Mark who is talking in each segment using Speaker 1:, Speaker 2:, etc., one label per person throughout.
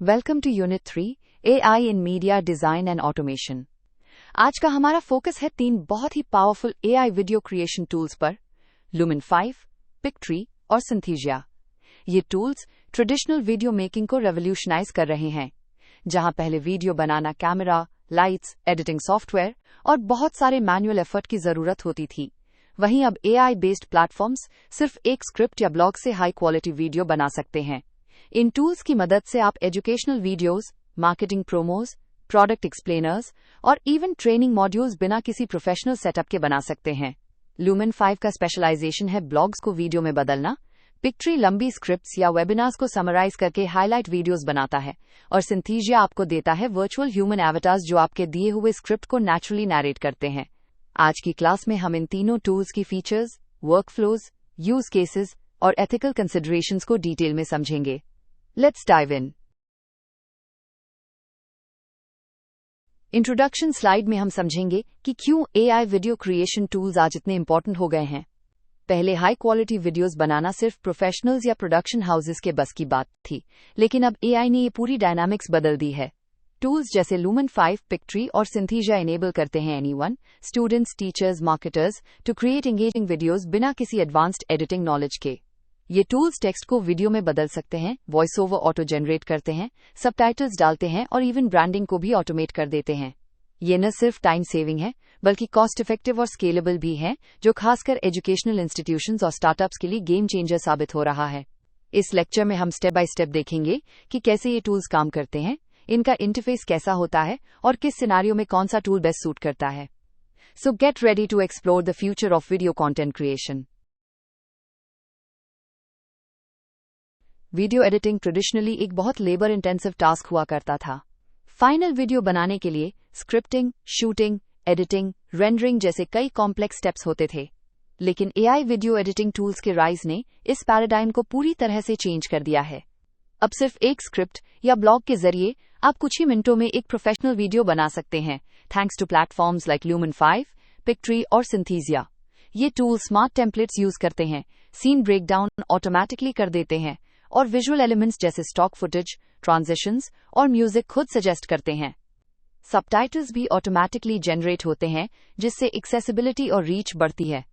Speaker 1: Welcome to unit 3 AI in media design and automation. आज का हमारा फोकस है 3 बहुत ही powerful AI video creation tools पर, Lumen 5, Pictree और Synthesia। ये टूल्स ट्रेडिशनल वीडियो मेकिंग को रेवोल्यूशनाइज कर रहे हैं। जहां पहले वीडियो बनाना कैमरा, लाइट्स, एडिटिंग सॉफ्टवेयर और बहुत सारे मैनुअल एफर्ट की जरूरत होती थी, वहीं अब AI बेस्ड प्लेटफॉर्म्स सिर्फ एक स्क्रिप्ट या ब्लॉग से हाई क्वालिटी वीडियो बना सकते हैं। इन टूल्स की मदद से आप educational videos, marketing promos, product explainers और इवन ट्रेनिंग मॉड्यूल्स बिना किसी प्रोफेशनल सेटअप के बना सकते हैं। Lumen 5 का स्पेशलाइजेशन है ब्लॉग्स को वीडियो में बदलना, Pictree लंबी स्क्रिप्ट्स या वेबिनार्स को समराइज करके हाईलाइट वीडियोस बनाता है, और Synthesia आपको देता है वर्चुअल ह्यूमन एवेटार्स जो आपके दिए हुए स्क्रिप्ट को नेचुरली नैरेट करते हैं। आज की क्लास में हम इन तीनों टूल्स की फीचर्स, वर्कफ्लोज, यूज केसेस और एथिकल कंसिडरेशंस को डिटेल में समझेंगे। Let's dive in. Introduction slide में हम समझेंगे कि क्यों AI वीडियो क्रिएशन टूल्स आज इतने इंपॉर्टेंट हो गए हैं। पहले हाई क्वालिटी वीडियोस बनाना सिर्फ प्रोफेशनल्स या प्रोडक्शन हाउसेस के बस की बात थी, लेकिन अब AI ने ये पूरी डायनामिक्स बदल दी है। टूल्स जैसे Lumen 5, Pictree और Synthesia इनेबल करते हैं anyone, students, teachers, marketers to create engaging videos बिना किसी एडवांस्ड एडिटिंग नॉलेज के। ये टूल्स टेक्स्ट को वीडियो में बदल सकते हैं, वॉइस ओवर ऑटो जनरेट करते हैं, सबटाइटल्स डालते हैं और इवन ब्रांडिंग को भी ऑटोमेट कर देते हैं। ये न सिर्फ टाइम सेविंग है, बल्कि कॉस्ट इफेक्टिव और स्केलेबल भी है, जो खासकर एजुकेशनल इंस्टीट्यूशंस और स्टार्टअप्स के लिए गेम चेंजर साबित हो रहा है। इस लेक्चर में हम स्टेप बाय स्टेप देखेंगे कि कैसे ये टूल्स काम करते हैं, इनका इंटरफेस कैसा होता है और किस सिनेरियो में कौन सा टूल बेस्ट सूट करता है। So get ready to explore the future of video content creation. Video editing traditionally एक बहुत लेबर इंटेंसिव टास्क हुआ करता था। फाइनल वीडियो बनाने के लिए स्क्रिप्टिंग, शूटिंग, एडिटिंग, रेंडरिंग जैसे कई कॉम्प्लेक्स स्टेप्स होते थे। लेकिन AI वीडियो एडिटिंग टूल्स के राइज ने इस पैराडाइम को पूरी तरह से चेंज कर दिया है। अब सिर्फ एक स्क्रिप्ट या ब्लॉग के जरिए आप कुछ ही मिनटों में एक प्रोफेशनल वीडियो बना सकते हैं, thanks to platforms like Lumen 5, Pictree और Synthesia। ये टूल स्मार्ट टेम्पलेट्स यूज करते हैं, सीन ब्रेकडाउन ऑटोमेटिकली कर देते हैं और विजुअल एलिमेंट्स जैसे स्टॉक फुटेज, ट्रांजिशंस और म्यूजिक खुद सजेस्ट करते हैं। सबटाइटल्स भी ऑटोमेटिकली जनरेट होते हैं, जिससे एक्सेसिबिलिटी और रीच बढ़ती है।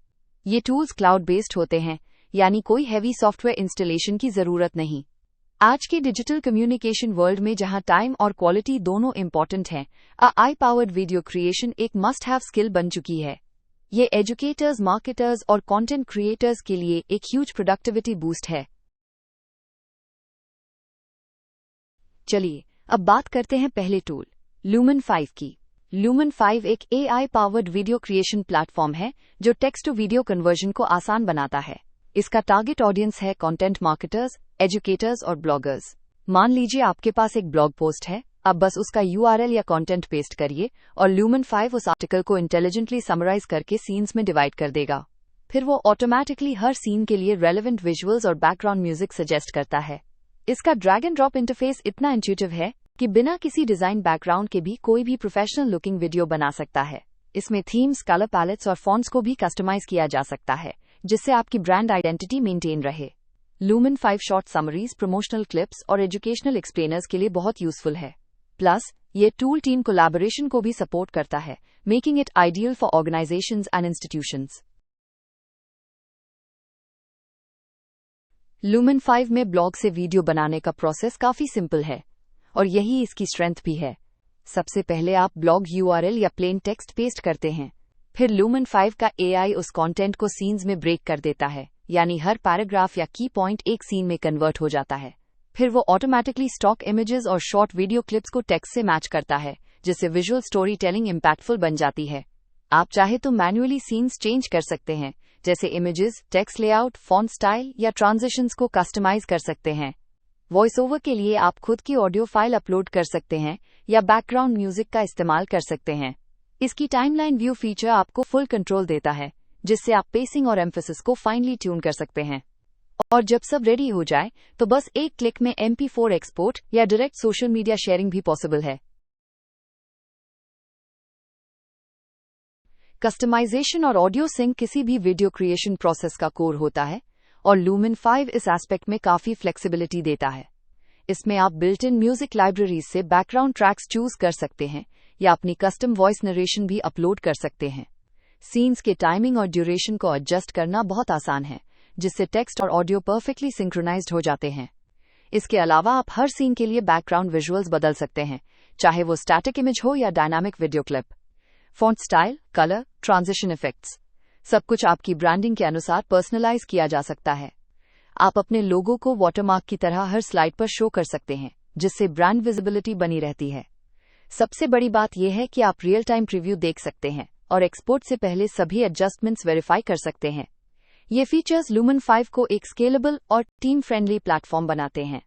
Speaker 1: ये टूल्स क्लाउड बेस्ड होते हैं, यानी कोई हैवी सॉफ्टवेयर इंस्टॉलेशन की जरूरत नहीं। आज के डिजिटल कम्युनिकेशन वर्ल्ड में जहां टाइम और क्वालिटी दोनों इंपॉर्टेंट हैं, AI पावर्ड वीडियो क्रिएशन एक मस्ट हैव स्किल बन चुकी है। ये एजुकेटर्स, मार्केटर्स और कंटेंट क्रिएटर्स के लिए एक ह्यूज प्रोडक्टिविटी बूस्ट है। चलिए अब बात करते हैं पहले टूल Lumen 5 की। Lumen 5 एक AI powered video creation platform है जो टेक्स्ट टू वीडियो कन्वर्जन को आसान बनाता है। इसका टारगेट ऑडियंस है कंटेंट मार्केटर्स, एजुकेटर्स और ब्लॉगर्स। मान लीजिए आपके पास एक ब्लॉग पोस्ट है, अब बस उसका URL या कंटेंट पेस्ट करिए और Lumen 5 उस आर्टिकल को इंटेलिजेंटली समराइज करके सीन्स में डिवाइड कर देगा। फिर वो ऑटोमेटिकली हर सीन के लिए रेलेवेंट विजुअल्स और बैकग्राउंड म्यूजिक सजेस्ट करता है। इसका ड्रैग एंड ड्रॉप इंटरफेस इतना इंट्यूटिव है कि बिना किसी डिजाइन बैकग्राउंड के भी कोई भी प्रोफेशनल लुकिंग वीडियो बना सकता है। इसमें थीम्स, कलर पैलेट्स और फॉन्ट्स को भी कस्टमाइज किया जा सकता है, जिससे आपकी ब्रांड आइडेंटिटी मेंटेन रहे। Lumen 5 short summaries, promotional clips और एजुकेशनल एक्सप्लेनर्स के लिए बहुत यूजफुल है। प्लस ये टूल टीम कोलैबोरेशन को भी सपोर्ट करता है, making it ideal for organisations and institutions. Lumen 5 में ब्लॉग से वीडियो बनाने का प्रोसेस काफी सिंपल है, और यही इसकी स्ट्रेंथ भी है। सबसे पहले आप ब्लॉग URL या प्लेन टेक्स्ट पेस्ट करते हैं। फिर Lumen 5 का AI उस कंटेंट को सीन्स में ब्रेक कर देता है, यानी हर पैराग्राफ या की पॉइंट एक सीन में कन्वर्ट हो जाता है। फिर वो ऑटोमेटिकली स्टॉक इमेजेस और शॉर्ट वीडियो क्लिप्स को टेक्स्ट से मैच करता है, जिससे विजुअल स्टोरी टेलिंग इम्पैक्टफुल बन जाती है। आप चाहे तो मैन्युअली सीन्स चेंज कर सकते हैं, जैसे images, text layout, font style या ट्रांजिशंस को कस्टमाइज कर सकते हैं। वॉइस ओवर के लिए आप खुद की ऑडियो फाइल अपलोड कर सकते हैं या बैकग्राउंड म्यूजिक का इस्तेमाल कर सकते हैं। इसकी टाइमलाइन व्यू फीचर आपको फुल कंट्रोल देता है, जिससे आप पेसिंग और एम्फेसिस को फाइनली ट्यून कर सकते हैं। और जब सब रेडी हो जाए तो बस एक क्लिक में MP4 एक्सपोर्ट या डायरेक्ट सोशल मीडिया शेयरिंग भी पॉसिबल है। कस्टमाइजेशन और ऑडियो सिंक किसी भी वीडियो क्रिएशन प्रोसेस का कोर होता है, और Lumen 5 इस एस्पेक्ट में काफी फ्लेक्सिबिलिटी देता है। इसमें आप बिल्ट इन म्यूजिक लाइब्रेरीज से बैकग्राउंड ट्रैक्स चूज कर सकते हैं या अपनी कस्टम वॉइस नरेशन भी अपलोड कर सकते हैं। सीन्स के टाइमिंग और ड्यूरेशन को एडजस्ट करना बहुत आसान है, जिससे टेक्स्ट और ऑडियो परफेक्टली सिंक्रोनाइज्ड हो जाते हैं। इसके अलावा आप हर सीन के लिए बैकग्राउंड विजुअल्स बदल सकते हैं, चाहे वो स्टैटिक इमेज हो या dynamic video clip. Font style, colour, transition effects, सब कुछ आपकी ब्रांडिंग के अनुसार पर्सनलाइज किया जा सकता है। आप अपने लोगो को वाटरमार्क की तरह हर स्लाइड पर शो कर सकते हैं, जिससे ब्रांड विजिबिलिटी बनी रहती है। सबसे बड़ी बात यह है कि आप रियल टाइम प्रीव्यू देख सकते हैं और एक्सपोर्ट से पहले सभी एडजस्टमेंट्स वेरीफाई कर सकते हैं। ये फीचर्स लुमेन 5 को एक स्केलेबल और टीम फ्रेंडली प्लेटफॉर्म बनाते हैं।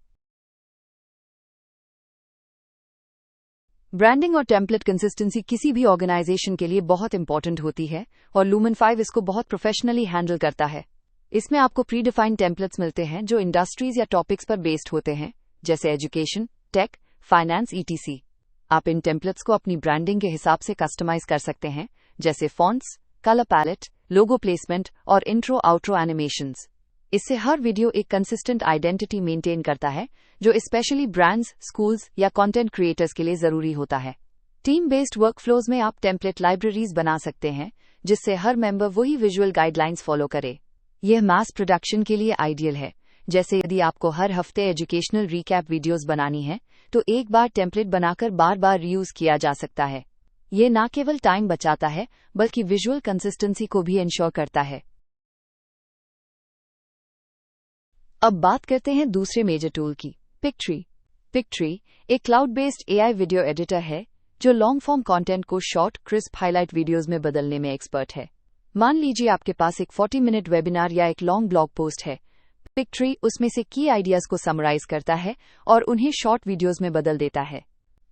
Speaker 1: ब्रांडिंग और टेम्पलेट कंसिस्टेंसी किसी भी ऑर्गेनाइजेशन के लिए बहुत इंपॉर्टेंट होती है और लुमेन 5 इसको बहुत प्रोफेशनली हैंडल करता है। इसमें आपको प्री डिफाइंड टेम्पलेट्स मिलते हैं जो इंडस्ट्रीज या टॉपिक्स पर बेस्ड होते हैं, जैसे एजुकेशन, टेक, फाइनेंस, etc। आप इन टेम्पलेट्स को अपनी ब्रांडिंग के हिसाब से कस्टमाइज कर सकते हैं, जैसे फॉन्ट्स, कलर पैलेट, लोगो प्लेसमेंट और इंट्रो आउट्रो एनिमेशंस। इससे हर वीडियो एक कंसिस्टेंट आइडेंटिटी मेंटेन करता है, जो स्पेशली ब्रांड्स, स्कूल्स या कंटेंट क्रिएटर्स के लिए जरूरी होता है। टीम बेस्ड वर्कफ्लोज में आप टेम्पलेट लाइब्रेरीज बना सकते हैं, जिससे हर मेंबर वही विजुअल गाइडलाइंस फॉलो करे। यह मास प्रोडक्शन के लिए आइडियल है, जैसे यदि आपको हर हफ्ते एजुकेशनल रिकैप वीडियोस बनानी है, तो एक बार टेम्पलेट बनाकर बार बार रीयूज किया जा सकता है। ये न केवल टाइम बचाता है, बल्कि विजुअल कंसिस्टेंसी को भी इंश्योर करता है। अब बात करते हैं दूसरे मेजर टूल की, पिक्ट्री। पिक्ट्री एक cloud based AI video editor है जो लॉन्ग फॉर्म कंटेंट को शॉर्ट, क्रिस्प हाइलाइट वीडियोस में बदलने में एक्सपर्ट है। मान लीजिए आपके पास एक 40 मिनट वेबिनार या एक लॉन्ग ब्लॉग पोस्ट है। पिक्ट्री उसमें से की आइडियाज को समराइज करता है और उन्हें शॉर्ट वीडियोस में बदल देता है।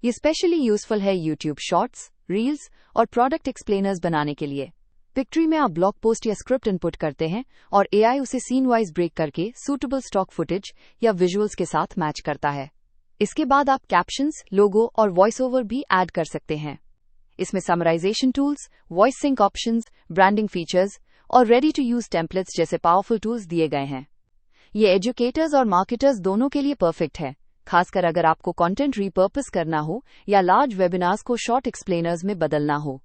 Speaker 1: ये स्पेशली यूजफुल है यूट्यूब शॉर्ट्स, रील्स और प्रोडक्ट एक्सप्लेनर्स बनाने के लिए। पिक्ट्री में आप ब्लॉग पोस्ट या स्क्रिप्ट इनपुट करते हैं और एआई उसे सीन वाइज ब्रेक करके सूटेबल स्टॉक फुटेज या विजुअल्स के साथ मैच करता है। इसके बाद आप कैप्शंस, लोगो और वॉइस ओवर भी ऐड कर सकते हैं। इसमें summarisation tools, voice sync options, branding features और रेडी टू यूज टेम्पलेट्स जैसे पावरफुल टूल्स दिए गए हैं। ये एजुकेटर्स और मार्केटर्स दोनों के लिए परफेक्ट है, खासकर अगर आपको कंटेंट रीपर्पस करना हो या लार्ज वेबिनार्स को शॉर्ट एक्सप्लेनर्स में बदलना हो।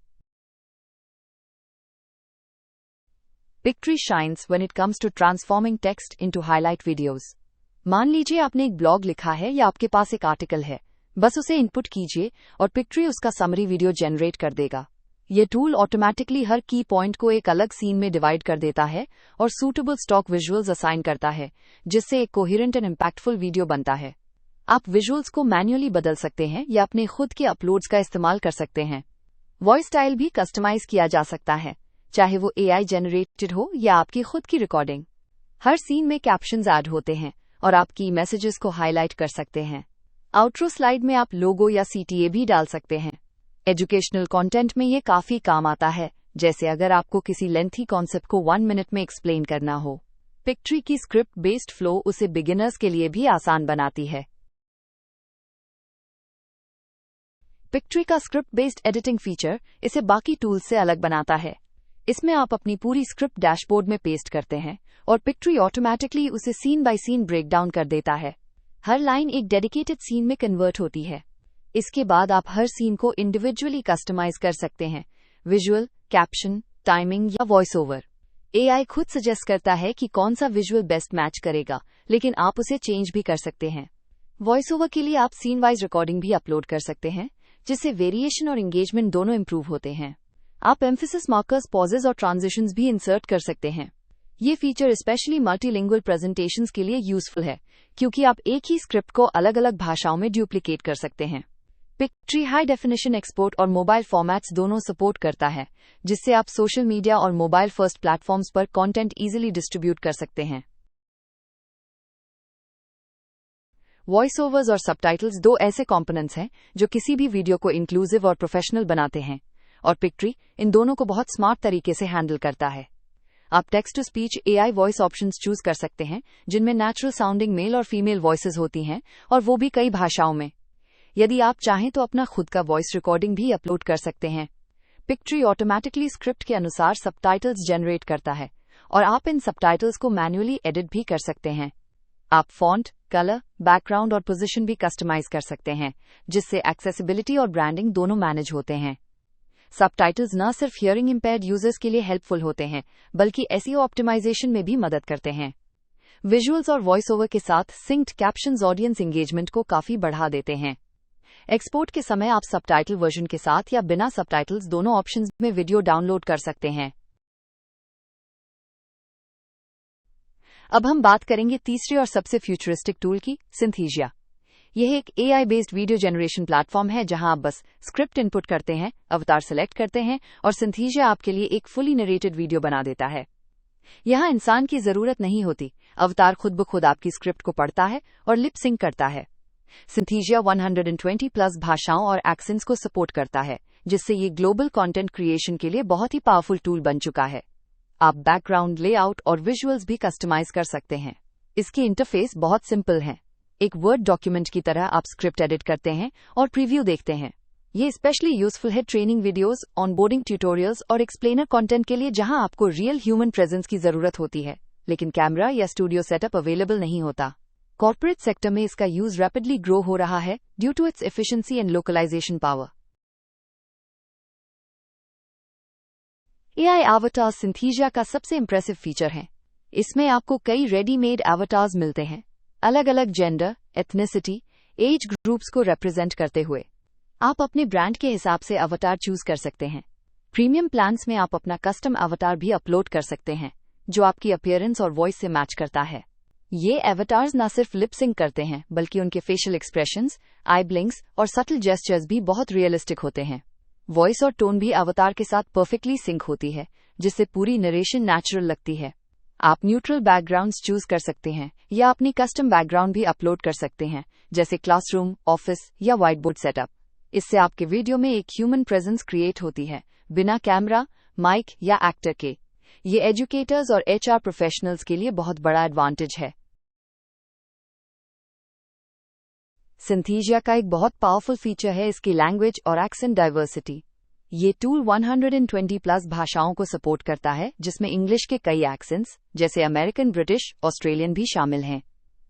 Speaker 1: Pictree shines when it comes to transforming text into highlight videos. मान लीजिए आपने एक ब्लॉग लिखा है या आपके पास एक आर्टिकल है, बस उसे इनपुट कीजिए और पिक्ट्री उसका समरी वीडियो जनरेट कर देगा। ये टूल ऑटोमैटिकली हर की पॉइंट को एक अलग सीन में डिवाइड कर देता है और सूटेबल स्टॉक विजुअल्स असाइन करता है, जिससे एक कोहेरेंट एंड इम्पैक्टफुल वीडियो बनता है। आप विजुअल्स को मैन्युअली बदल सकते हैं या अपने खुद के अपलोड्स का इस्तेमाल कर सकते हैं। वॉइस स्टाइल भी कस्टमाइज किया जा सकता है, चाहे वो एआई जनरेटेड हो या आपकी खुद की रिकॉर्डिंग। हर सीन में कैप्शंस ऐड होते हैं और आप की मैसेजेस को हाईलाइट कर सकते हैं। आउट्रो स्लाइड में आप लोगो या सीटीए भी डाल सकते हैं। एजुकेशनल कंटेंट में ये काफी काम आता है, जैसे अगर आपको किसी लेंथी कॉन्सेप्ट को 1 मिनट में एक्सप्लेन करना हो। पिक्ट्री की स्क्रिप्ट बेस्ड फ्लो उसे बिगिनर्स के लिए भी आसान बनाती है। पिक्ट्री का स्क्रिप्ट बेस्ड एडिटिंग फीचर इसे बाकी टूल्स से अलग बनाता है। इसमें आप अपनी पूरी स्क्रिप्ट डैशबोर्ड में पेस्ट करते हैं और पिक्ट्री ऑटोमैटिकली उसे scene by scene break down कर देता है। हर लाइन एक डेडिकेटेड सीन में कन्वर्ट होती है। इसके बाद आप हर सीन को इंडिविजुअली कस्टमाइज कर सकते हैं, विजुअल, कैप्शन, टाइमिंग या वॉइस ओवर। एआई खुद सजेस्ट करता है कि कौन सा विजुअल बेस्ट मैच करेगा, लेकिन आप उसे चेंज भी कर सकते हैं। वॉइस ओवर के लिए आप सीन वाइज रिकॉर्डिंग भी अपलोड कर सकते हैं, जिससे वेरिएशन और एंगेजमेंट दोनों इंप्रूव होते हैं। आप एम्फेसिस मार्कर्स, पॉजेज और ट्रांजिशंस भी इंसर्ट कर सकते हैं। ये फीचर स्पेशली मल्टीलिंगुअल प्रेजेंटेशंस के लिए यूजफुल है, क्योंकि आप एक ही स्क्रिप्ट को अलग अलग भाषाओं में डुप्लीकेट कर सकते हैं। पिक्ट्री हाई डेफिनेशन एक्सपोर्ट और मोबाइल फॉर्मेट्स दोनों सपोर्ट करता है, जिससे आप सोशल मीडिया और मोबाइल फर्स्ट प्लेटफॉर्म्स पर कंटेंट इजीली डिस्ट्रीब्यूट कर सकते हैं। वॉइस ओवर्स और सबटाइटल्स दो ऐसे कंपोनेंट्स हैं जो किसी भी वीडियो को इंक्लूसिव और प्रोफेशनल बनाते हैं, और पिक्ट्री इन दोनों को बहुत स्मार्ट तरीके से हैंडल करता है। आप text to speech AI voice options choose कर सकते हैं, जिनमें नेचुरल साउंडिंग मेल और फीमेल वॉइसेस होती हैं, और वो भी कई भाषाओं में। यदि आप चाहें तो अपना खुद का वॉइस रिकॉर्डिंग भी अपलोड कर सकते हैं। पिक्ट्री ऑटोमैटिकली स्क्रिप्ट के अनुसार सबटाइटल्स जनरेट करता है और आप इन सबटाइटल्स को मैन्युअली एडिट भी कर सकते हैं। आप फॉन्ट, कलर, बैकग्राउंड और पोजीशन भी कस्टमाइज कर सकते हैं, जिससे एक्सेसिबिलिटी और ब्रांडिंग दोनों मैनेज होते हैं। सबटाइटल्स न सिर्फ हियरिंग इंपेयर्ड यूजर्स के लिए हेल्पफुल होते हैं, बल्कि एसईओ ऑप्टिमाइजेशन में भी मदद करते हैं। विजुअल्स और वॉइस ओवर के साथ सिंक्ड कैप्शंस ऑडियंस एंगेजमेंट को काफी बढ़ा देते हैं। एक्सपोर्ट के समय आप सबटाइटल वर्जन के साथ या बिना सबटाइटल्स दोनों ऑप्शंस में वीडियो डाउनलोड कर सकते हैं। अब हम बात करेंगे तीसरे और सबसे फ्यूचरिस्टिक टूल की, सिंथीसिया। यह एक AI based video generation platform है जहां आप बस स्क्रिप्ट इनपुट करते हैं, अवतार सेलेक्ट करते हैं और सिंथीसिया आपके लिए एक फुली नरेटेड वीडियो बना देता है। यहां इंसान की जरूरत नहीं होती, अवतार खुद ब खुद आपकी स्क्रिप्ट को पढ़ता है और लिप सिंक करता है। सिंथीसिया 120 प्लस भाषाओं और एक्सेंट्स को सपोर्ट करता है, जिससे ये ग्लोबल कंटेंट क्रिएशन के लिए बहुत ही पावरफुल टूल बन चुका है। आप बैकग्राउंड, लेआउट और विजुअल्स भी कस्टमाइज कर सकते हैं। इसकी इंटरफेस बहुत सिंपल है। एक वर्ड डॉक्यूमेंट की तरह आप स्क्रिप्ट एडिट करते हैं और प्रीव्यू देखते हैं। ये स्पेशली यूजफुल है ट्रेनिंग वीडियोस, ऑनबोर्डिंग ट्यूटोरियल्स और एक्सप्लेनर कंटेंट के लिए जहां आपको रियल ह्यूमन प्रेजेंस की जरूरत होती है, लेकिन कैमरा या स्टूडियो सेटअप अवेलेबल नहीं होता। कॉर्पोरेट सेक्टर में इसका यूज रैपिडली ग्रो हो रहा है due to its efficiency and localisation power. AI avatar Synthesia का सबसे इंप्रेसिव फीचर है। इसमें आपको कई रेडीमेड एवाटार्स मिलते हैं, अलग अलग जेंडर, एथनिसिटी, एज ग्रुप्स को रिप्रेजेंट करते हुए। आप अपने ब्रांड के हिसाब से अवतार चूज कर सकते हैं। प्रीमियम प्लान्स में आप अपना कस्टम अवतार भी अपलोड कर सकते हैं, जो आपकी अपीयरेंस और वॉइस से मैच करता है। ये अवतार्स न सिर्फ लिप सिंक करते हैं, बल्कि उनके फेशियल एक्सप्रेशंस, आई ब्लिंक्स और सटल जेस्चर्स भी बहुत रियलिस्टिक होते हैं। वॉइस और टोन भी अवतार के साथ परफेक्टली सिंक होती है, जिससे पूरी नरेशन नेचुरल लगती है। आप न्यूट्रल बैकग्राउंड्स चूज कर सकते हैं या अपनी कस्टम बैकग्राउंड भी अपलोड कर सकते हैं, जैसे क्लासरूम, ऑफिस या व्हाइट बोर्ड सेटअप। इससे आपके वीडियो में एक ह्यूमन प्रेजेंस क्रिएट होती है, बिना कैमरा, माइक या एक्टर के। ये एजुकेटर्स और एचआर प्रोफेशनल्स के लिए बहुत बड़ा एडवांटेज है। सिंथीसिया का एक बहुत पावरफुल फीचर है इसकी लैंग्वेज और एक्सेंट डाइवर्सिटी। ये टूल 120 प्लस भाषाओं को सपोर्ट करता है, जिसमें इंग्लिश के कई एक्सेंट्स जैसे अमेरिकन, ब्रिटिश, ऑस्ट्रेलियन भी शामिल हैं।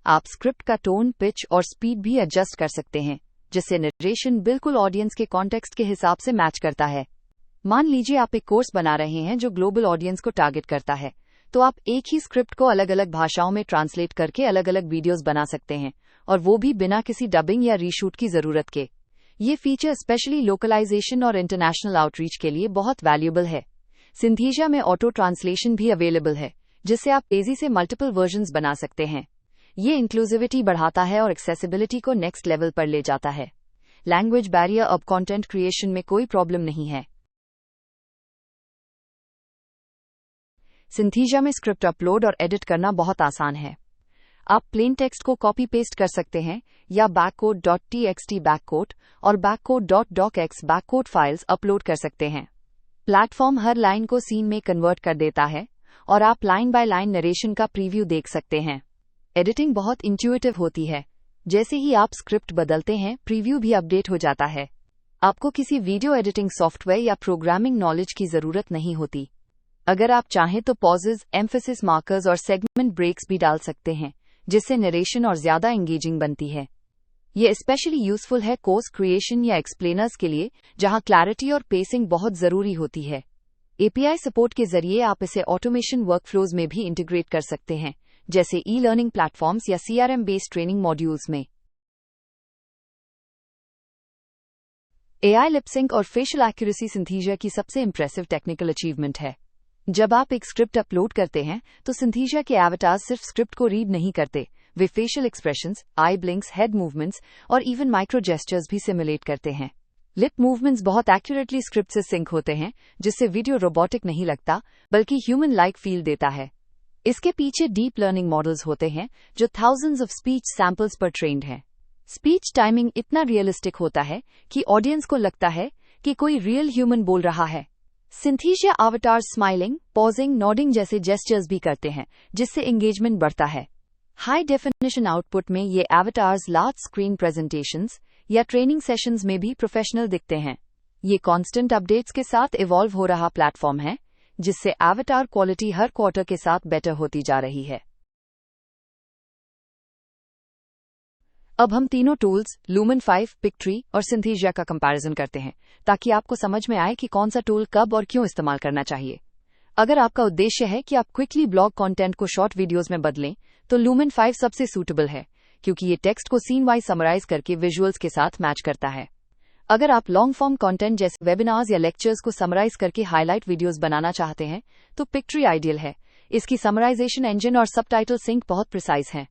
Speaker 1: आप स्क्रिप्ट का टोन, पिच और स्पीड भी एडजस्ट कर सकते हैं, जिससे नरेशन बिल्कुल ऑडियंस के कॉन्टेक्स्ट के हिसाब से मैच करता है। मान लीजिए आप एक कोर्स बना रहे हैं जो ग्लोबल ऑडियंस को टारगेट करता है, तो आप एक ही स्क्रिप्ट को अलग अलग भाषाओं में ट्रांसलेट करके अलग अलग वीडियोस बना सकते हैं, और वो भी बिना किसी डबिंग या रीशूट की जरूरत के। ये फीचर स्पेशली लोकलाइजेशन और इंटरनेशनल आउटरीच के लिए बहुत वैल्यूएबल है। सिंथीसिया में ऑटो ट्रांसलेशन भी अवेलेबल है, जिससे आप तेजी से मल्टीपल वर्जन्स बना सकते हैं। ये इंक्लूसिविटी बढ़ाता है और एक्सेसिबिलिटी को नेक्स्ट लेवल पर ले जाता है। लैंग्वेज बैरियर अब कंटेंट क्रिएशन में कोई प्रॉब्लम नहीं है। सिंथीसिया में स्क्रिप्ट अपलोड और एडिट करना बहुत आसान है। आप प्लेन टेक्स्ट को कॉपी पेस्ट कर सकते हैं या backcode.txt बैककोड और backcode.docx बैककोड फाइल्स अपलोड कर सकते हैं। प्लेटफॉर्म हर लाइन को सीन में कन्वर्ट कर देता है और आप लाइन बाय लाइन नरेशन का प्रीव्यू देख सकते हैं। एडिटिंग बहुत इंट्यूटिव होती है। जैसे ही आप स्क्रिप्ट बदलते हैं, प्रीव्यू भी अपडेट हो जाता है। आपको किसी वीडियो एडिटिंग सॉफ्टवेयर या प्रोग्रामिंग नॉलेज की जरूरत नहीं होती। अगर आप चाहें तो पॉजेज, एम्फेसिस मार्कर्स और सेगमेंट ब्रेक्स भी डाल सकते हैं, जिससे नरेशन और ज्यादा एंगेजिंग बनती है। ये स्पेशली यूजफुल है कोर्स क्रिएशन या एक्सप्लेनर्स के लिए, जहां क्लैरिटी और पेसिंग बहुत जरूरी होती है। एपीआई सपोर्ट के जरिए आप इसे ऑटोमेशन वर्कफ्लोज में भी इंटीग्रेट कर सकते हैं, जैसे ई लर्निंग प्लेटफॉर्म्स या सीआरएम बेस्ड ट्रेनिंग मॉड्यूल्स में। एआई लिपसिंक और फेशियल एक्यूरेसी सिंथीसिया की सबसे इंप्रेसिव टेक्निकल अचीवमेंट है। जब आप एक स्क्रिप्ट अपलोड करते हैं, तो सिंथीसिया के एवाटार्स सिर्फ स्क्रिप्ट को रीड नहीं करते, वे फेशियल एक्सप्रेशंस, आई ब्लिंक्स, हेड मूवमेंट्स और इवन माइक्रो जेस्चर्स भी सिमुलेट करते हैं। लिप मूवमेंट्स बहुत एक्यूरेटली स्क्रिप्ट से सिंक होते हैं, जिससे वीडियो रोबोटिक नहीं लगता, बल्कि ह्यूमन लाइक फील देता है। इसके पीछे डीप लर्निंग मॉडल्स होते हैं, जो थाउजेंड्स ऑफ स्पीच सैंपल्स पर ट्रेन्ड हैं। स्पीच टाइमिंग इतना रियलिस्टिक होता है कि ऑडियंस को लगता है कि कोई रियल ह्यूमन बोल रहा है। सिंथीसिया अवतार्स स्माइलिंग, पॉजिंग, नॉडिंग जैसे जेस्चर्स भी करते हैं, जिससे एंगेजमेंट बढ़ता है। हाई डेफिनेशन आउटपुट में ये अवतार्स लार्ज स्क्रीन प्रेजेंटेशंस या ट्रेनिंग सेशंस में भी प्रोफेशनल दिखते हैं। ये कांस्टेंट अपडेट्स के साथ इवॉल्व हो रहा प्लेटफॉर्म है, जिससे अवतार क्वालिटी हर क्वार्टर के साथ बेटर होती जा रही है। अब हम तीनों टूल्स लूमेन 5, पिक्ट्री और सिंथीसिया का कंपैरिजन करते हैं ताकि आपको समझ में आए कि कौन सा टूल कब और क्यों इस्तेमाल करना चाहिए। अगर आपका उद्देश्य है कि आप क्विकली ब्लॉग कंटेंट को शॉर्ट वीडियोस में बदलें, तो लूमेन 5 सबसे सूटेबल है क्योंकि ये टेक्स्ट को सीन वाइज समराइज करके विजुअल्स के साथ मैच करता है। अगर आप लॉन्ग फॉर्म कंटेंट जैसे वेबिनार्स या लेक्चर्स को समराइज करके हाईलाइट वीडियोस बनाना चाहते हैं, तो पिक्ट्री आइडियल है। इसकी समराइजेशन इंजन और सबटाइटल सिंक बहुत प्रिसाइज हैं।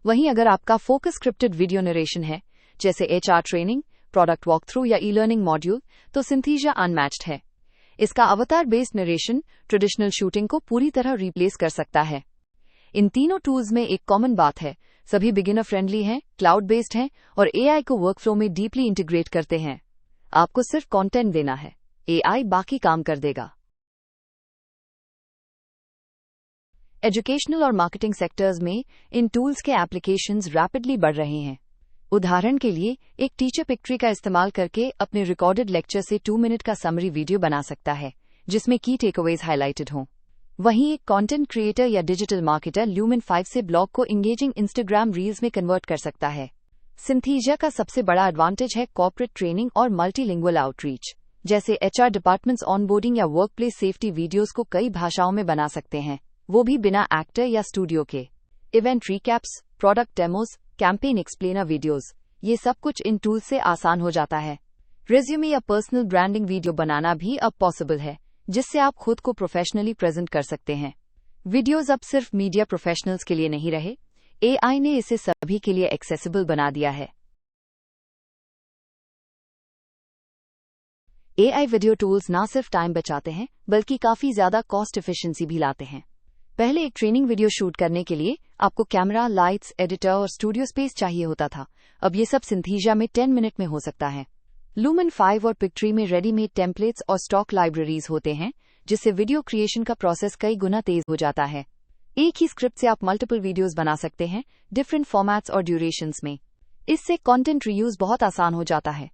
Speaker 1: वहीं अगर आपका फोकस स्क्रिप्टेड वीडियो नरेशन है, जैसे HR training, product walk through या ई-लर्निंग मॉड्यूल, तो सिंथीसिया अनमैच्ड है। इसका अवतार बेस्ड नरेशन ट्रेडिशनल शूटिंग को पूरी तरह रिप्लेस कर सकता है। इन तीनों टूल्स में एक कॉमन बात है, सभी बिगिनर फ्रेंडली हैं, क्लाउड बेस्ड हैं और AI को वर्कफ्लो में डीपली इंटीग्रेट करते हैं। आपको सिर्फ कंटेंट देना है, AI बाकी काम कर देगा। एजुकेशनल और मार्केटिंग सेक्टर्स में इन टूल्स के एप्लीकेशंस रैपिडली बढ़ रहे हैं। उदाहरण के लिए, एक टीचर पिक्ट्री का इस्तेमाल करके अपने रिकॉर्डेड लेक्चर से 2 मिनट का समरी वीडियो बना सकता है जिसमें की टेकअवेज हाईलाइटेड हों। वहीं एक कंटेंट क्रिएटर या डिजिटल मार्केटर लूमेन 5 से ब्लॉग को इंगेजिंग इंस्टाग्राम रील्स में कन्वर्ट कर सकता है। सिंथीसिया का सबसे बड़ा एडवांटेज है कॉर्पोरेट ट्रेनिंग और मल्टीलिंगुअल आउटरीच, जैसे HR डिपार्टमेंट्स ऑनबोर्डिंग या वर्कप्लेस सेफ्टी वीडियोस को कई भाषाओं में बना सकते हैं, वो भी बिना एक्टर या स्टूडियो के। Event recaps, product demos, campaign explainer videos, ये सब कुछ इन टूल से आसान हो जाता है। रिज्यूमे या पर्सनल ब्रांडिंग वीडियो बनाना भी अब पॉसिबल है, जिससे आप खुद को प्रोफेशनली प्रेजेंट कर सकते हैं। वीडियोस अब सिर्फ मीडिया प्रोफेशनल्स के लिए नहीं रहे, AI ने इसे सभी के लिए एक्सेसिबल बना दिया है। AI वीडियो टूल्स ना सिर्फ टाइम बचाते हैं, बल्कि काफी ज्यादा कॉस्ट एफिशिएंसी भी लाते हैं। पहले एक ट्रेनिंग वीडियो शूट करने के लिए आपको कैमरा, लाइट्स, एडिटर और स्टूडियो स्पेस चाहिए होता था। अब ये सब सिंथीसिया में 10 मिनट में हो सकता है। लूमेन 5 और पिक्ट्री में रेडीमेड टेम्पलेट्स और स्टॉक लाइब्रेरीज होते हैं, जिससे वीडियो क्रिएशन का प्रोसेस कई गुना तेज हो जाता है। एक ही स्क्रिप्ट से आप मल्टीपल वीडियोस बना सकते हैं, डिफरेंट फॉर्मेट्स और ड्यूरेशंस में। इससे कंटेंट रीयूज बहुत आसान हो जाता है।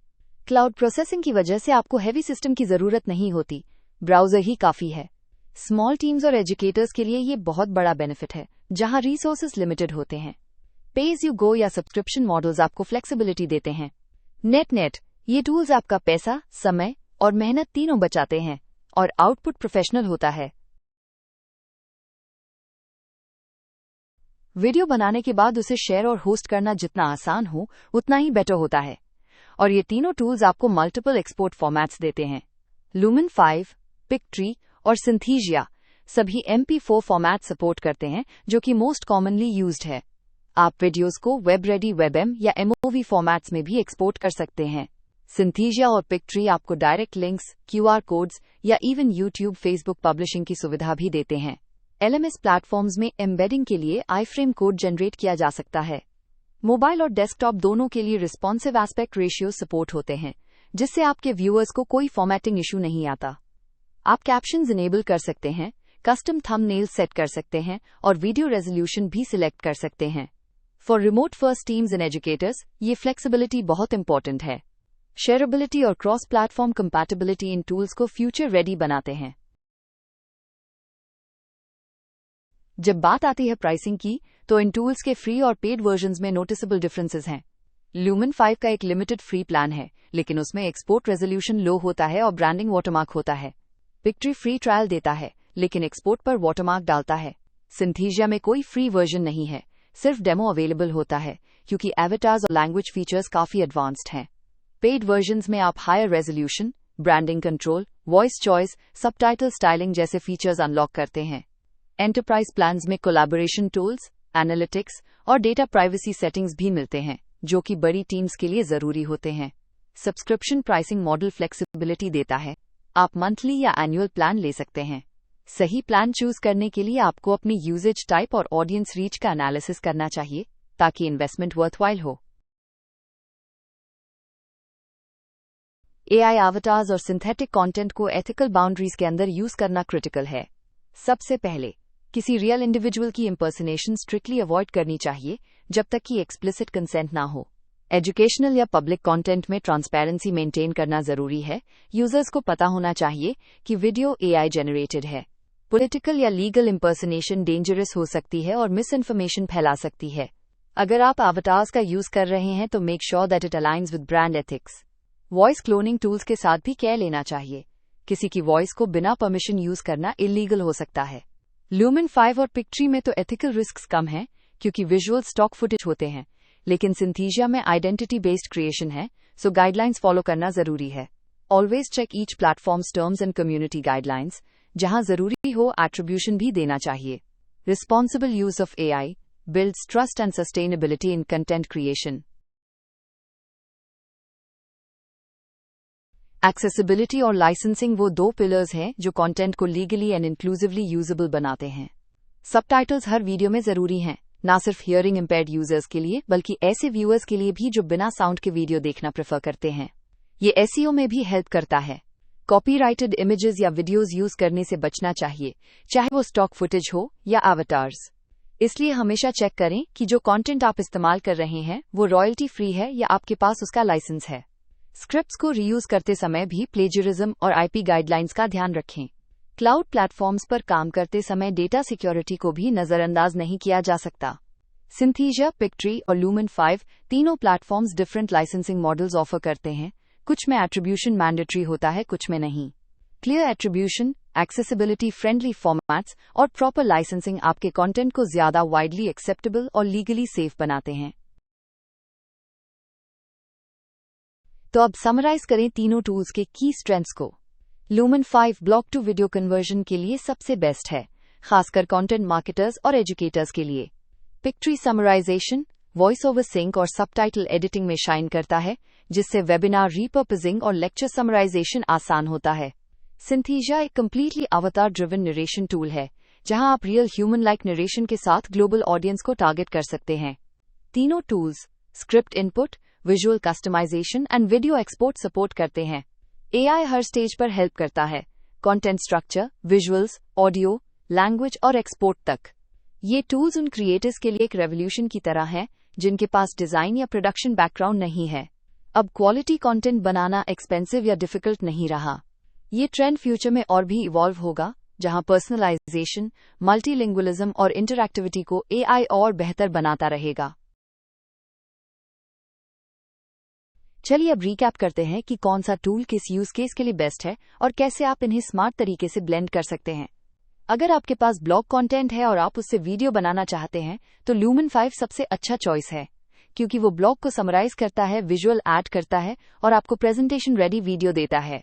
Speaker 1: क्लाउड प्रोसेसिंग की वजह से आपको हैवी सिस्टम की जरूरत नहीं होती, ब्राउजर ही काफी है। स्मॉल टीम्स और एजुकेटर्स के लिए ये बहुत बड़ा बेनिफिट है, जहां रिसोर्सेज लिमिटेड होते हैं। पे एज यू गो या सब्सक्रिप्शन मॉडल्स आपको फ्लेक्सिबिलिटी देते हैं। नेट ये टूल्स आपका पैसा, समय और मेहनत तीनों बचाते हैं और आउटपुट प्रोफेशनल होता है। वीडियो बनाने के बाद उसे शेयर और होस्ट करना जितना आसान हो, उतना ही बेटर होता है। और ये तीनों टूल्स आपको मल्टीपल एक्सपोर्ट फॉर्मेट्स देते हैं। लूमेन 5, पिक्ट्री और सिंथीसिया सभी MP4 फॉर्मेट सपोर्ट करते हैं, जो कि मोस्ट कॉमनली यूज्ड है। आप वीडियोस को वेब रेडी WebM या MOV फॉर्मेट्स में भी एक्सपोर्ट कर सकते हैं। सिंथीसिया और पिक्ट्री आपको डायरेक्ट लिंक्स, QR कोड्स या इवन YouTube, Facebook पब्लिशिंग की सुविधा भी देते हैं। LMS प्लेटफॉर्म्स में एम्बेडिंग के लिए iframe कोड जनरेट किया जा सकता है। मोबाइल और डेस्कटॉप दोनों के लिए रिस्पॉन्सिव एस्पेक्ट रेशियो सपोर्ट होते हैं, जिससे आपके व्यूअर्स को कोई फॉर्मेटिंग इशू नहीं आता। आप कैप्शंस इनेबल कर सकते हैं, कस्टम थंबनेल सेट कर सकते हैं और वीडियो रेजोल्यूशन भी सिलेक्ट कर सकते हैं। For remote first teams and educators, ये फ्लेक्सिबिलिटी बहुत इंपॉर्टेंट है। शेयरेबिलिटी और क्रॉस प्लेटफॉर्म कंपैटिबिलिटी इन टूल्स को फ्यूचर रेडी बनाते हैं। जब बात आती है प्राइसिंग की, तो इन टूल्स के फ्री और पेड वर्जन्स में नोटिसेबल डिफरेंसेस हैं। लूमेन 5 का एक लिमिटेड फ्री प्लान है, लेकिन उसमें एक्सपोर्ट रेजोल्यूशन लो होता है और ब्रांडिंग वाटरमार्क होता है। पिक्ट्री फ्री ट्रायल देता है, लेकिन एक्सपोर्ट पर वाटरमार्क डालता है। सिंथीसिया में कोई फ्री वर्जन नहीं है, सिर्फ डेमो अवेलेबल होता है, क्योंकि एवेटार्स और लैंग्वेज फीचर्स काफी एडवांस्ड हैं। पेड वर्जन्स में आप higher resolution, branding control, voice choice, subtitle styling जैसे फीचर्स अनलॉक करते हैं। एंटरप्राइज प्लान्स में कोलैबोरेशन टूल्स, एनालिटिक्स और डेटा प्राइवेसी सेटिंग्स भी मिलते हैं, जो कि बड़ी टीम्स के लिए जरूरी होते हैं। सब्सक्रिप्शन प्राइसिंग मॉडल फ्लेक्सिबिलिटी देता है, आप मंथली या एनुअल प्लान ले सकते हैं। सही प्लान चूज करने के लिए आपको अपनी यूजेज टाइप और ऑडियंस रीच का एनालिसिस करना चाहिए, ताकि इन्वेस्टमेंट वर्थवाइल हो। AI एवाटार्स और सिंथेटिक कंटेंट को एथिकल बाउंड्रीज के अंदर यूज करना क्रिटिकल है। सबसे पहले, किसी रियल इंडिविजुअल की इंपर्सनेशन स्ट्रिक्टली अवॉइड करनी चाहिए जब तक कि एक्सप्लिसिट कंसेंट ना हो। एजुकेशनल या पब्लिक कंटेंट में ट्रांसपेरेंसी मेंटेन करना जरूरी है। यूजर्स को पता होना चाहिए कि वीडियो AI जनरेटेड है। पॉलिटिकल या लीगल इंपर्सनेशन डेंजरस हो सकती है और मिस इन्फॉर्मेशन फैला सकती है। अगर आप अवतार्स का यूज कर रहे हैं तो make sure that it aligns with brand ethics. Voice cloning tools के साथ भी केयर लेना चाहिए। किसी की वॉइस को बिना परमिशन यूज करना इलीगल हो सकता है। ल्यूमेन 5 और पिक्ट्री में तो एथिकल रिस्क कम है क्योंकि विजुअल स्टॉक फुटेज होते हैं, लेकिन सिंथीसिया में आइडेंटिटी बेस्ड क्रिएशन है, सो गाइडलाइंस फॉलो करना जरूरी है। Always check each platforms terms and community guidelines. जहां जरूरी हो एट्रीब्यूशन भी देना चाहिए। Responsible use of AI builds trust and sustainability in content creation. Accessibility और licensing वो दो पिलर्स हैं जो कंटेंट को लीगली एंड इंक्लूसिवली यूजेबल बनाते हैं। सबटाइटल्स हर वीडियो में जरूरी हैं, ना सिर्फ हियरिंग इम्पेयर्ड यूजर्स के लिए बल्कि ऐसे व्यूअर्स के लिए भी जो बिना साउंड के वीडियो देखना प्रेफर करते हैं। ये एसईओ में भी हेल्प करता है। कॉपीराइटेड इमेजेस या वीडियोस यूज करने से बचना चाहिए, चाहे वो स्टॉक फुटेज हो या एवटार्स। इसलिए हमेशा चेक करें कि जो कंटेंट आप इस्तेमाल कर रहे हैं वो रॉयल्टी फ्री है या आपके पास उसका लाइसेंस है। स्क्रिप्ट्स को रीयूज करते समय भी प्लेजरिज्म और आईपी गाइडलाइंस का ध्यान रखें। क्लाउड प्लेटफॉर्म्स पर काम करते समय डेटा सिक्योरिटी को भी नजरअंदाज नहीं किया जा सकता। सिंथीसिया, पिक्ट्री और ल्यूमेन 5 तीनों platforms different licensing models offer करते हैं। कुछ में एट्रीब्यूशन मैंडेटरी होता है, कुछ में नहीं। Clear attribution, accessibility friendly formats और प्रॉपर लाइसेंसिंग आपके कंटेंट को ज्यादा वाइडली एक्सेप्टेबल और लीगली सेफ बनाते हैं। तो अब समराइज करें तीनों टूल्स के की स्ट्रेंथ्स को। Lumen 5 blog to video conversion के लिए सबसे बेस्ट है, खासकर कंटेंट मार्केटर्स और एजुकेटर्स के लिए। पिक्ट्री समराइजेशन, वॉइस ओवर सिंक और सबटाइटल एडिटिंग में शाइन करता है, जिससे वेबिनार रीपर्पजिंग और लेक्चर समराइजेशन आसान होता है। सिंथीसिया एक कंप्लीटली अवतार ड्रिवन नरेशन टूल है, जहां आप रियल ह्यूमन लाइक नरेशन के साथ ग्लोबल ऑडियंस को टारगेट कर सकते हैं। तीनों tools script input, visual customisation and video export support करते हैं। एआई हर स्टेज पर हेल्प करता है, content structure, visuals, audio, language और एक्सपोर्ट तक। ये टूल्स उन क्रिएटर्स के लिए एक रेवोल्यूशन की तरह हैं जिनके पास डिजाइन या प्रोडक्शन बैकग्राउंड नहीं है। अब क्वालिटी कंटेंट बनाना एक्सपेंसिव या डिफिकल्ट नहीं रहा। ये ट्रेंड फ्यूचर में और भी इवॉल्व होगा, जहां पर्सनलाइजेशन, मल्टीलिंगुअलिज्म और इंटरैक्टिविटी को एआई और बेहतर बनाता रहेगा। चलिए अब रिकैप करते हैं कि कौन सा टूल किस यूज केस के लिए बेस्ट है और कैसे आप इन्हें स्मार्ट तरीके से ब्लेंड कर सकते हैं। अगर आपके पास ब्लॉग कंटेंट है और आप उससे वीडियो बनाना चाहते हैं तो ल्यूमेन 5 सबसे अच्छा चॉइस है, क्योंकि वो ब्लॉग को समराइज करता है, विजुअल ऐड करता है और आपको प्रेजेंटेशन रेडी वीडियो देता है।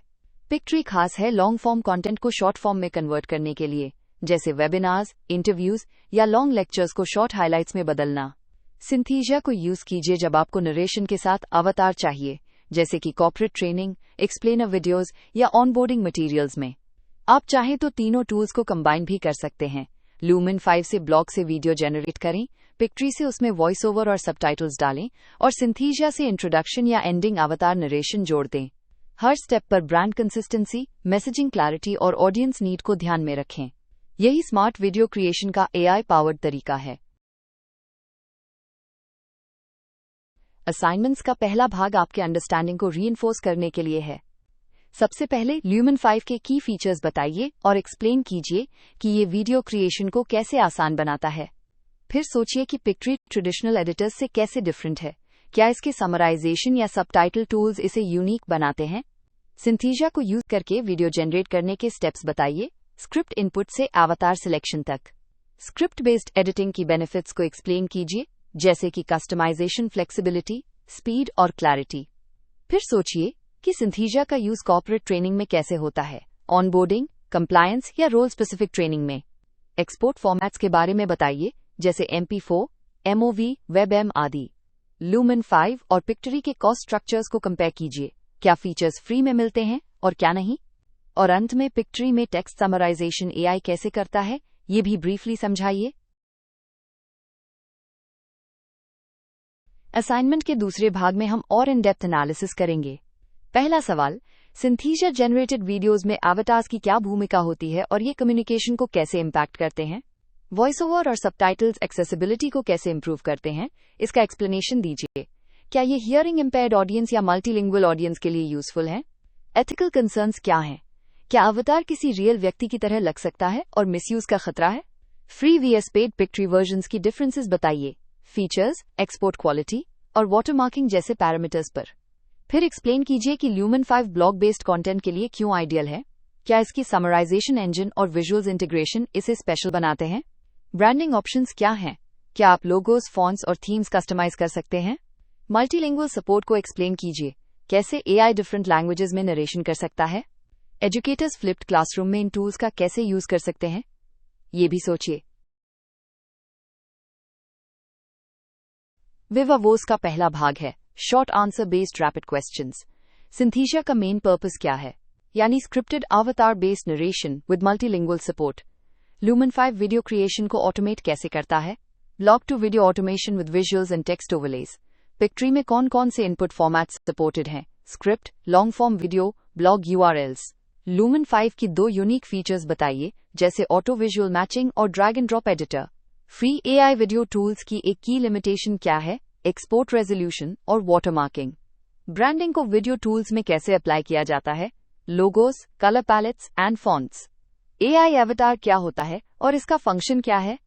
Speaker 1: पिक्ट्री खास है लॉन्ग फॉर्म कंटेंट को शॉर्ट फॉर्म में कन्वर्ट करने के लिए, जैसे वेबिनार्स, इंटरव्यूज या लॉन्ग लेक्चर्स को शॉर्ट हाइलाइट्स में बदलना। सिंथीसिया को यूज कीजिए जब आपको नरेशन के साथ अवतार चाहिए, जैसे कि कॉर्पोरेट ट्रेनिंग, एक्सप्लेनर वीडियोस या ऑनबोर्डिंग मटेरियल्स में। आप चाहें तो तीनों टूल्स को कंबाइन भी कर सकते हैं। ल्यूमेन 5 से ब्लॉग से वीडियो जनरेट करें, पिक्ट्री से उसमें वॉइस ओवर और सबटाइटल्स डालें और सिंथीसिया से इंट्रोडक्शन या एंडिंग अवतार नरेशन जोड़ दें। हर स्टेप पर ब्रांड कंसिस्टेंसी, मैसेजिंग क्लैरिटी और ऑडियंस नीड को ध्यान में रखें। यही स्मार्ट वीडियो क्रिएशन का एआई पावर्ड तरीका है। असाइनमेंट्स का पहला भाग आपके अंडरस्टैंडिंग को रीइंफोर्स करने के लिए है। सबसे पहले ल्यूमेन 5 के की फीचर्स बताइए और एक्सप्लेन कीजिए कि ये वीडियो क्रिएशन को कैसे आसान बनाता है। फिर सोचिए कि पिक्ट्री ट्रेडिशनल एडिटर्स से कैसे डिफरेंट है। क्या इसके समराइजेशन या सबटाइटल टूल्स इसे यूनिक बनाते हैं? सिंथीसिया को यूज करके वीडियो जनरेट करने के स्टेप्स बताइए, स्क्रिप्ट इनपुट से अवतार सिलेक्शन तक। Script based editing key benefits को एक्सप्लेन कीजिए, जैसे कि कस्टमाइजेशन, फ्लेक्सिबिलिटी, स्पीड और क्लैरिटी। फिर सोचिए कि सिंथीसिया का यूज कॉर्पोरेट ट्रेनिंग में कैसे होता है, ऑनबोर्डिंग, कंप्लायंस या रोल स्पेसिफिक ट्रेनिंग में। एक्सपोर्ट फॉर्मेट्स के बारे में बताइए, जैसे MP4, MOV, WebM आदि। ल्यूमेन 5 और पिक्ट्री के कॉस्ट स्ट्रक्चर्स को कंपेयर कीजिए, क्या फीचर्स फ्री में मिलते हैं और क्या नहीं। और अंत में पिक्ट्री में टेक्स्ट समराइजेशन एआई कैसे करता है, ये भी ब्रीफली समझाइए। असाइनमेंट के दूसरे भाग में हम और इन डेप्थ एनालिसिस करेंगे। पहला सवाल, सिंथीसिया जनरेटेड वीडियोस में एवटार्स की क्या भूमिका होती है और ये कम्युनिकेशन को कैसे इम्पैक्ट करते हैं। वॉइस ओवर और सबटाइटल्स एक्सेसिबिलिटी को कैसे इंप्रूव करते हैं, इसका एक्सप्लेनेशन दीजिए। क्या ये हियरिंग इम्पेयर्ड ऑडियंस या मल्टीलिंगुअल ऑडियंस के लिए यूजफुल हैं? एथिकल कंसर्न्स क्या हैं? क्या अवतार किसी रियल व्यक्ति की तरह लग सकता है और मिसयूज का खतरा है? फ्री vs पेड पिक्ट्री वर्जन्स की डिफरेंसेस बताइए। फीचर्स, एक्सपोर्ट क्वालिटी और वाटरमार्किंग जैसे पैरामीटर्स पर। फिर एक्सप्लेन कीजिए कि ल्यूमन 5 ब्लॉग बेस्ड कंटेंट के लिए क्यों आइडियल है। क्या इसकी समराइजेशन इंजन और विजुअल्स इंटीग्रेशन इसे स्पेशल बनाते हैं? ब्रांडिंग ऑप्शंस क्या हैं? क्या आप लोगोस, फॉन्ट्स और थीम्स कस्टमाइज कर सकते हैं? मल्टीलिंगुअल सपोर्ट को एक्सप्लेन कीजिए। कैसे एआई डिफरेंट लैंग्वेजेस में नरेशन कर सकता है? एजुकेटर्स फ्लिप्ड क्लासरूम में इन टूल्स का कैसे यूज कर सकते हैं, ये भी सोचिए। विवावोस का पहला भाग है short answer based rapid questions. Synthesia का मेन पर्पस क्या है? यानी scripted avatar based narration with multilingual support. Lumen 5 video creation को ऑटोमेट कैसे करता है? Blog to video automation with visuals and text overlays. Pictree में कौन कौन से इनपुट फॉर्मेट्स सपोर्टेड हैं? Script, long form video, blog URLs. Lumen 5 की 2 यूनिक फीचर्स बताइए, जैसे ऑटो विजुअल मैचिंग और drag and drop editor. Free AI video tools की एक की लिमिटेशन क्या है? एक्सपोर्ट रेजोल्यूशन और वाटरमार्किंग। ब्रांडिंग को वीडियो टूल्स में कैसे अप्लाई किया जाता है? Logos, colour pallets and fonts. AI एवतार क्या होता है और इसका फंक्शन क्या है?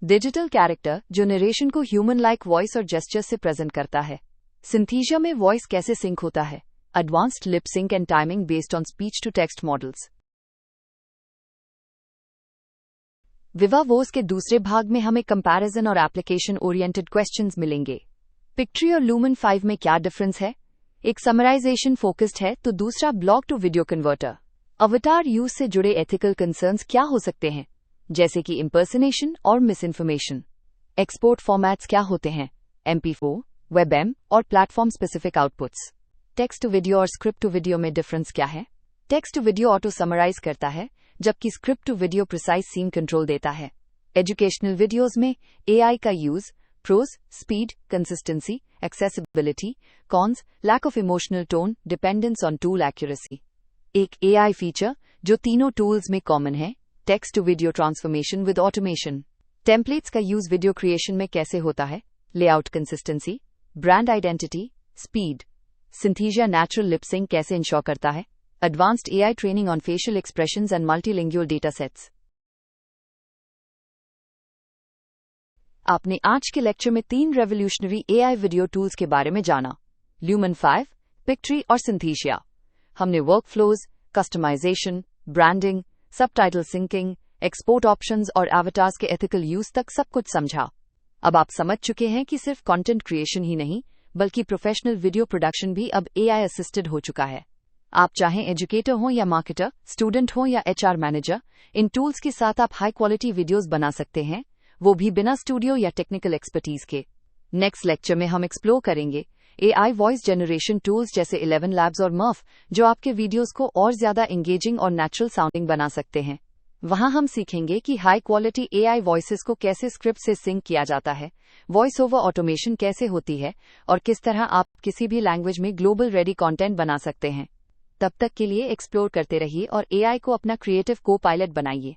Speaker 1: डिजिटल कैरेक्टर जो नरेशन को ह्यूमन लाइक वॉइस और जेस्चर से प्रेजेंट करता है। सिंथीसिया में वॉइस कैसे सिंक होता है? Advanced lip sync and timing based on speech to text models. विवावोस के दूसरे भाग में हमें कंपैरिजन और एप्लीकेशन ओरिएंटेड क्वेश्चंस मिलेंगे। पिक्ट्री और ल्यूमन 5 में क्या डिफरेंस है? एक समराइजेशन फोकस्ड है तो दूसरा ब्लॉग टू वीडियो कन्वर्टर। अवतार यूज से जुड़े एथिकल कंसर्न्स क्या हो सकते हैं, जैसे कि इम्पर्सनेशन और मिस इन्फॉर्मेशन। एक्सपोर्ट फॉर्मेट्स क्या होते हैं? MP4, WebM और platform specific outputs. Text to video और स्क्रिप्ट टू वीडियो में डिफरेंस क्या है? Text to video auto summarise करता है, जबकि script to video precise scene control देता है। एजुकेशनल वीडियोज में एआई का use, pros, speed, consistency, accessibility, cons, lack of emotional tone, dependence on tool accuracy. एक एआई फीचर जो तीनों टूल्स में कॉमन है, text to video transformation with automation. Templates का यूज वीडियो क्रिएशन में कैसे होता है? Layout consistency, brand identity, speed. Synthesia natural lip sync कैसे इंश्योर करता है? Advanced AI training on facial expressions and multilingual data sets. आपने आज के लेक्चर में 3 रेवोल्यूशनरी एआई वीडियो टूल्स के बारे में जाना, ल्यूमन 5, पिक्ट्री और सिंथीसिया। हमने workflows, customisation, branding, subtitle syncing, export options और एवटार्स के एथिकल यूज तक सब कुछ समझा। अब आप समझ चुके हैं कि सिर्फ कंटेंट क्रिएशन ही नहीं, बल्कि प्रोफेशनल वीडियो प्रोडक्शन भी अब एआई असिस्टेड हो चुका है। आप चाहें एजुकेटर हो या मार्केटर, स्टूडेंट हो या एचआर मैनेजर, इन टूल्स के साथ आप हाई क्वालिटी वीडियोस बना सकते हैं, वो भी बिना स्टूडियो या टेक्निकल एक्सपर्टीज के। नेक्स्ट लेक्चर में हम एक्सप्लोर करेंगे एआई वॉइस जनरेशन टूल्स जैसे 11 लैब्स और मर्फ, जो आपके वीडियोस को और ज्यादा एंगेजिंग और नेचुरल साउंडिंग बना सकते हैं। वहां हम सीखेंगे कि हाई क्वालिटी एआई वॉइसेस को कैसे स्क्रिप्ट से सिंक किया जाता है, वॉइस ओवर ऑटोमेशन कैसे होती है और किस तरह आप किसी भी लैंग्वेज में ग्लोबल रेडी कंटेंट बना सकते हैं। तब तक के लिए एक्सप्लोर करते रहिए और एआई को अपना क्रिएटिव को पायलट बनाइए।